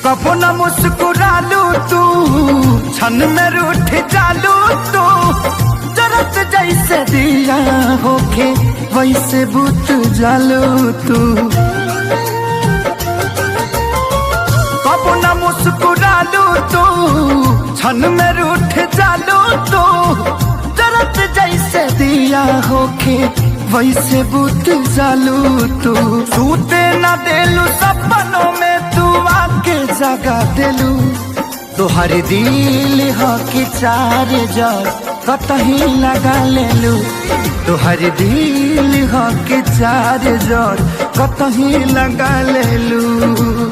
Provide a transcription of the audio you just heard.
कबो न मुस्कुरालू तू, क्षण में रूठ जालू तू। जरत जैसे दिया होके वैसे बुत जालू तू। कबो न मुस्कुरालू तू, क्षण में रूठ जालू तू। जरत जैसे दिया होके वैसे बुत जालू तू। सूते न देलू सपनों में तू आके जगा देलू। तोहर दिल हो कि चार जग कतही लगा लेलू। तोहर दिल हो कि चार जग कतही लगा लेलू।